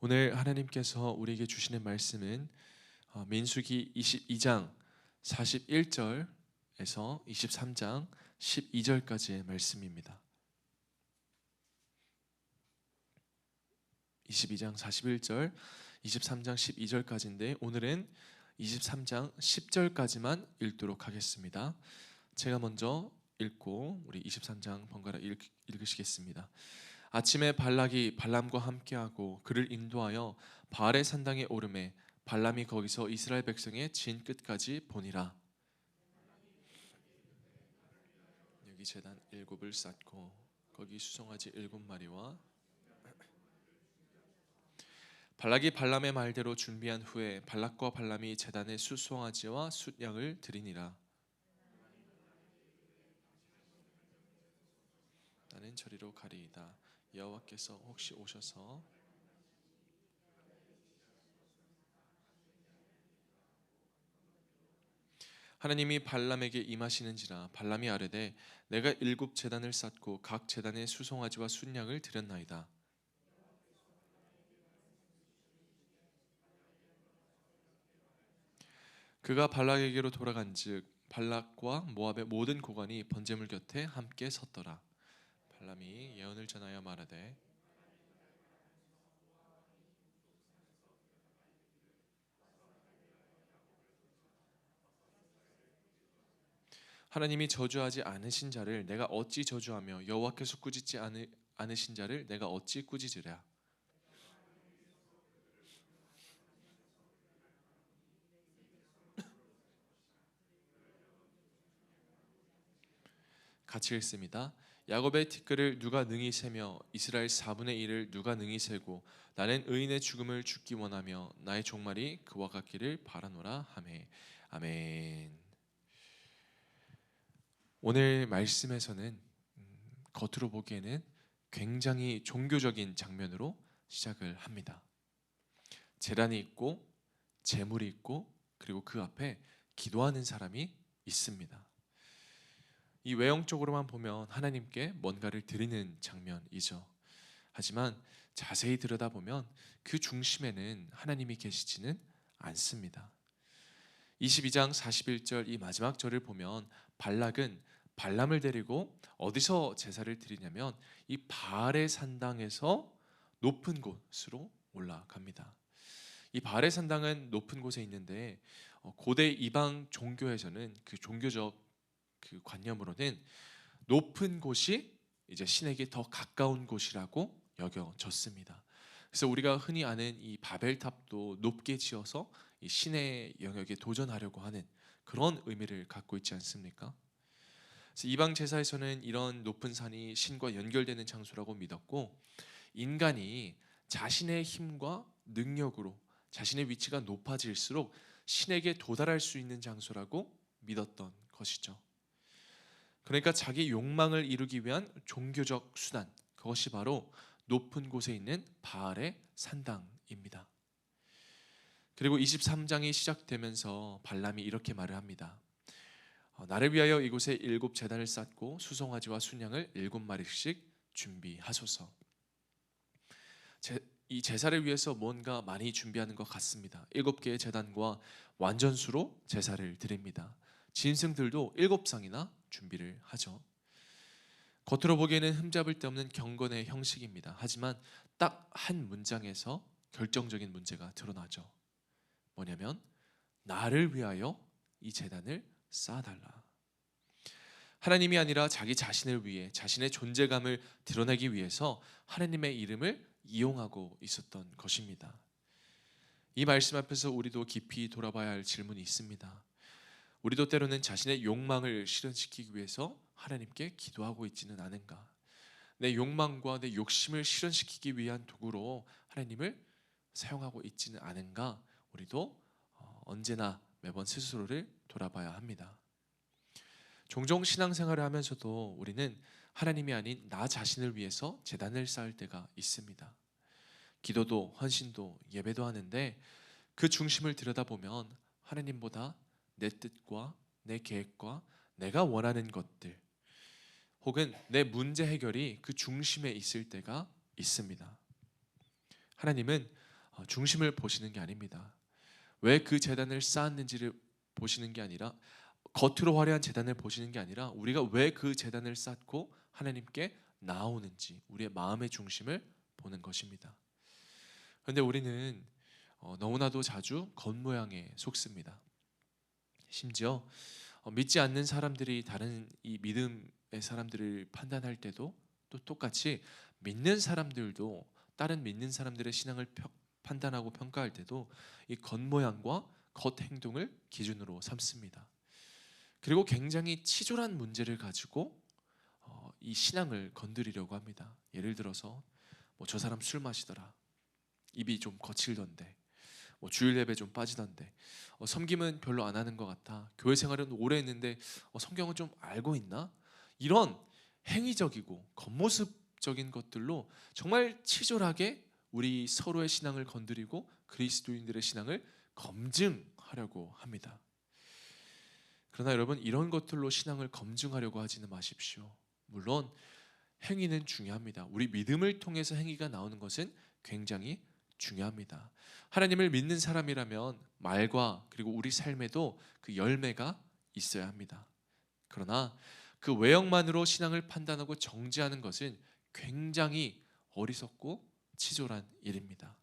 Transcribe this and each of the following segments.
오늘 하나님께서 우리에게 주시는 말씀은 민수기 22장 41절에서 23장 12절까지의 말씀입니다. 22장 41절, 23장 12절까지인데 오늘은 23장 10절까지만 읽도록 하겠습니다. 제가 먼저 읽고 우리 23장 번갈아 읽으시겠습니다. 아침에 발락이 발람과 함께하고 그를 인도하여 바알의 산당에 오르매 발람이 거기서 이스라엘 백성의 진 끝까지 보니라. 여기 제단 7을 쌓고 거기 수송아지 7마리와 발락이 발람의 말대로 준비한 후에 발락과 발람이 제단에 수송아지와 숫양을 드리니라. 나는 저리로 가리이다. 여호와께서 혹시 오셔서 하나님이 발람에게 임하시는지라. 발람이 아뢰되 내가 7제단을 쌓고 각 제단에 수송아지와 순양을 드렸나이다. 그가 발락에게로 돌아간즉 발락과 모압의 모든 고관이 번제물 곁에 함께 섰더라. 발람이 예언을 전하여 말하되 하나님이 저주하지 않으신 자를 내가 어찌 저주하며 여호와께서 꾸짖지 않으신 자를 내가 어찌 꾸짖으랴. 같이 읽습니다. 야곱의 티끌을 누가 능히 세며 이스라엘 4분의 1을 누가 능히 세고 나는 의인의 죽음을 죽기 원하며 나의 종말이 그와 같기를 바라노라 하매. 아멘. 오늘 말씀에서는 겉으로 보기에는 굉장히 종교적인 장면으로 시작을 합니다. 제단이 있고 제물이 있고 그리고 그 앞에 기도하는 사람이 있습니다. 이 외형적으로만 보면 하나님께 뭔가를 드리는 장면이죠. 하지만 자세히 들여다보면 그 중심에는 하나님이 계시지는 않습니다. 22장 41절 이 마지막 절을 보면 발락은 발람을 데리고 어디서 제사를 드리냐면 이 바알의 산당에서 높은 곳으로 올라갑니다. 이 바알의 산당은 높은 곳에 있는데 고대 이방 종교에서는 그 종교적 그 관념으로는 높은 곳이 이제 신에게 더 가까운 곳이라고 여겨졌습니다. 그래서 우리가 흔히 아는 이 바벨탑도 높게 지어서 이 신의 영역에 도전하려고 하는 그런 의미를 갖고 있지 않습니까? 그래서 이방 제사에서는 이런 높은 산이 신과 연결되는 장소라고 믿었고 인간이 자신의 힘과 능력으로 자신의 위치가 높아질수록 신에게 도달할 수 있는 장소라고 믿었던 것이죠. 그러니까 자기 욕망을 이루기 위한 종교적 수단, 그것이 바로 높은 곳에 있는 바알의 산당입니다. 그리고 23장이 시작되면서 발람이 이렇게 말을 합니다. 나를 위하여 이곳에 7제단을 쌓고 수송아지와 순양을 7마리씩 준비하소서. 이 제사를 위해서 뭔가 많이 준비하는 것 같습니다. 7개의 제단과 완전수로 제사를 드립니다. 짐승들도 7쌍이나 준비를 하죠. 겉으로 보기에는 흠잡을 데 없는 경건의 형식입니다. 하지만 딱 한 문장에서 결정적인 문제가 드러나죠. 뭐냐면 나를 위하여 이 제단을 쌓아달라. 하나님이 아니라 자기 자신을 위해 자신의 존재감을 드러내기 위해서 하나님의 이름을 이용하고 있었던 것입니다. 이 말씀 앞에서 우리도 깊이 돌아봐야 할 질문이 있습니다. 우리도 때로는 자신의 욕망을 실현시키기 위해서 하나님께 기도하고 있지는 않은가? 내 욕망과 내 욕심을 실현시키기 위한 도구로 하나님을 사용하고 있지는 않은가? 우리도 언제나 매번 스스로를 돌아봐야 합니다. 종종 신앙생활을 하면서도 우리는 하나님이 아닌 나 자신을 위해서 제단을 쌓을 때가 있습니다. 기도도 헌신도 예배도 하는데 그 중심을 들여다보면 하나님보다 내 뜻과 내 계획과 내가 원하는 것들 혹은 내 문제 해결이 그 중심에 있을 때가 있습니다. 하나님은 중심을 보시는 게 아닙니다. 왜 그 제단을 쌓았는지를 보시는 게 아니라, 겉으로 화려한 제단을 보시는 게 아니라, 우리가 왜 그 제단을 쌓고 하나님께 나아오는지, 우리의 마음의 중심을 보는 것입니다. 그런데 우리는 너무나도 자주 겉모양에 속습니다. 심지어 믿지 않는 사람들이 다른 이 믿음의 사람들을 판단할 때도 또 똑같이, 믿는 사람들도 다른 믿는 사람들의 신앙을 판단하고 평가할 때도 이 겉모양과 겉행동을 기준으로 삼습니다. 그리고 굉장히 치졸한 문제를 가지고 이 신앙을 건드리려고 합니다. 예를 들어서 저 사람 술 마시더라, 입이 좀 거칠던데, 주일 예배 좀 빠지던데, 섬김은 별로 안 하는 것 같아, 교회 생활은 오래 했는데 성경은 좀 알고 있나? 이런 행위적이고 겉모습적인 것들로 정말 치졸하게 우리 서로의 신앙을 건드리고 그리스도인들의 신앙을 검증하려고 합니다. 그러나 여러분, 이런 것들로 신앙을 검증하려고 하지는 마십시오. 물론 행위는 중요합니다. 우리 믿음을 통해서 행위가 나오는 것은 굉장히 중요합니다. 하나님을 믿는 사람이라면 말과 그리고 우리 삶에도 그 열매가 있어야 합니다. 그러나 그 외형만으로 신앙을 판단하고 정죄하는 것은 굉장히 어리석고 치졸한 일입니다.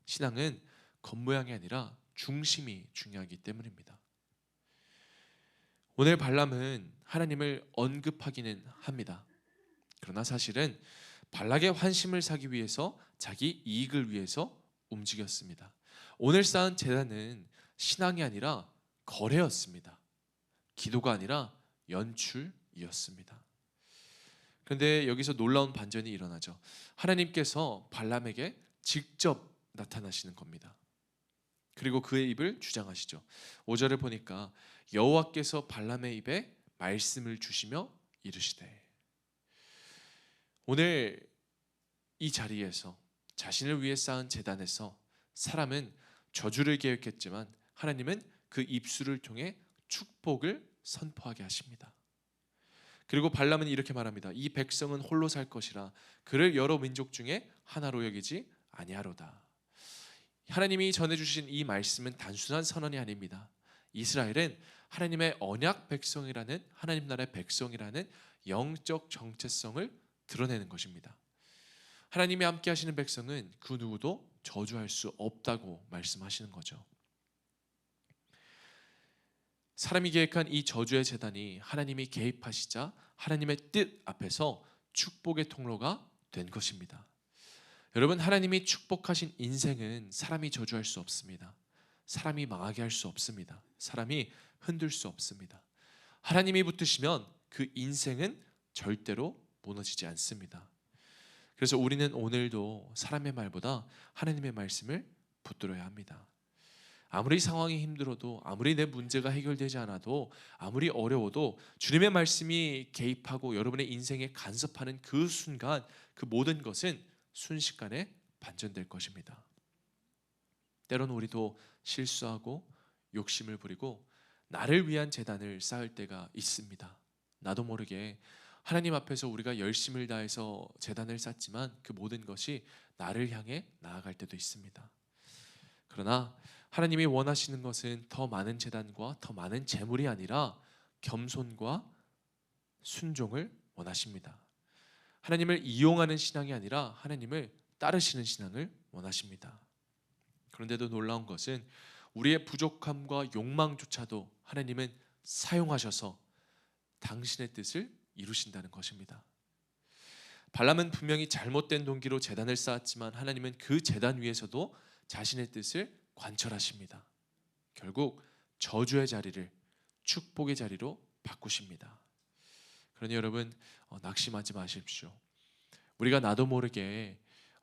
신앙은 겉모양이 아니라 중심이 중요하기 때문입니다. 오늘 발람은 하나님을 언급하기는 합니다. 그러나 사실은 발락의 환심을 사기 위해서, 자기 이익을 위해서 움직였습니다. 오늘 쌓은 제단은 신앙이 아니라 거래였습니다. 기도가 아니라 연출이었습니다. 그런데 여기서 놀라운 반전이 일어나죠. 하나님께서 발람에게 직접 나타나시는 겁니다. 그리고 그의 입을 주장하시죠. 5절을 보니까 여호와께서 발람의 입에 말씀을 주시며 이르시되. 오늘 이 자리에서, 자신을 위해 쌓은 제단에서 사람은 저주를 계획했지만 하나님은 그 입술을 통해 축복을 선포하게 하십니다. 그리고 발람은 이렇게 말합니다. 이 백성은 홀로 살 것이라 그를 여러 민족 중에 하나로 여기지 아니하로다. 하나님이 전해주신 이 말씀은 단순한 선언이 아닙니다. 이스라엘은 하나님의 언약 백성이라는, 하나님 나라의 백성이라는 영적 정체성을 드러내는 것입니다. 하나님이 함께 하시는 백성은 그 누구도 저주할 수 없다고 말씀하시는 거죠. 사람이 계획한 이 저주의 재단이 하나님이 개입하시자 하나님의 뜻 앞에서 축복의 통로가 된 것입니다. 여러분, 하나님이 축복하신 인생은 사람이 저주할 수 없습니다. 사람이 망하게 할 수 없습니다. 사람이 흔들 수 없습니다. 하나님이 붙으시면 그 인생은 절대로 무너지지 않습니다. 그래서 우리는 오늘도 사람의 말보다 하나님의 말씀을 붙들어야 합니다. 아무리 상황이 힘들어도, 아무리 내 문제가 해결되지 않아도, 아무리 어려워도 주님의 말씀이 개입하고 여러분의 인생에 간섭하는 그 순간, 그 모든 것은 순식간에 반전될 것입니다. 때론 우리도 실수하고 욕심을 부리고 나를 위한 제단을 쌓을 때가 있습니다. 나도 모르게 하나님 앞에서 우리가 열심을 다해서 제단을 쌓지만 그 모든 것이 나를 향해 나아갈 때도 있습니다. 그러나 하나님이 원하시는 것은 더 많은 제단과 더 많은 재물이 아니라 겸손과 순종을 원하십니다. 하나님을 이용하는 신앙이 아니라 하나님을 따르시는 신앙을 원하십니다. 그런데도 놀라운 것은 우리의 부족함과 욕망조차도 하나님은 사용하셔서 당신의 뜻을 이루신다는 것입니다. 발람은 분명히 잘못된 동기로 제단을 쌓았지만 하나님은 그 제단 위에서도 자신의 뜻을 관철하십니다. 결국 저주의 자리를 축복의 자리로 바꾸십니다. 그러니 여러분, 낙심하지 마십시오. 우리가 나도 모르게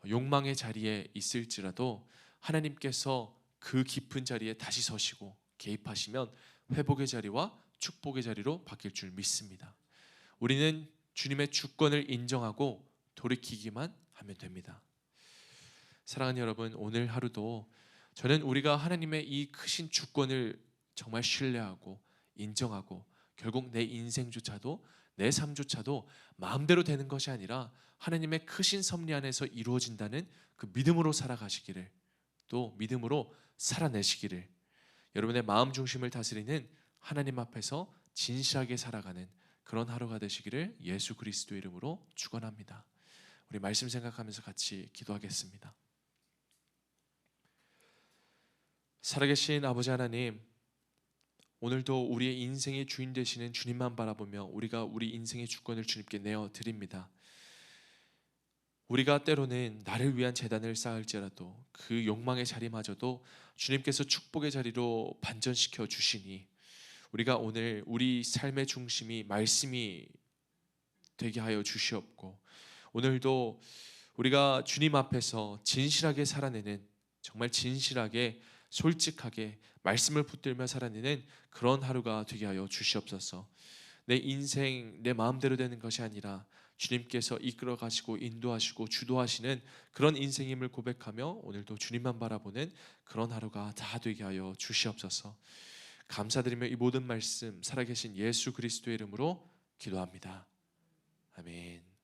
욕망의 자리에 있을지라도 하나님께서 그 깊은 자리에 다시 서시고 개입하시면 회복의 자리와 축복의 자리로 바뀔 줄 믿습니다. 우리는 주님의 주권을 인정하고 돌이키기만 하면 됩니다. 사랑하는 여러분, 오늘 하루도 저는 우리가 하나님의 이 크신 주권을 정말 신뢰하고 인정하고 결국 내 인생조차도, 내 삶조차도 마음대로 되는 것이 아니라 하나님의 크신 섭리 안에서 이루어진다는 그 믿음으로 살아가시기를 또 믿음으로 살아내시기를, 여러분의 마음 중심을 다스리는 하나님 앞에서 진실하게 살아가는 그런 하루가 되시기를 예수 그리스도의 이름으로 축원합니다. 우리 말씀 생각하면서 같이 기도하겠습니다. 살아계신 아버지 하나님, 오늘도 우리의 인생의 주인 되시는 주님만 바라보며 우리가 우리 인생의 주권을 주님께 내어 드립니다. 우리가 때로는 나를 위한 제단을 쌓을지라도 그 욕망의 자리마저도 주님께서 축복의 자리로 반전시켜 주시니, 우리가 오늘 우리 삶의 중심이 말씀이 되게 하여 주시옵고, 오늘도 우리가 주님 앞에서 진실하게 살아내는, 정말 진실하게 솔직하게 말씀을 붙들며 살아내는 그런 하루가 되게 하여 주시옵소서. 내 인생 내 마음대로 되는 것이 아니라 주님께서 이끌어 가시고 인도하시고 주도하시는 그런 인생임을 고백하며 오늘도 주님만 바라보는 그런 하루가 다 되게 하여 주시옵소서. 감사드리며 이 모든 말씀 살아계신 예수 그리스도의 이름으로 기도합니다. 아멘.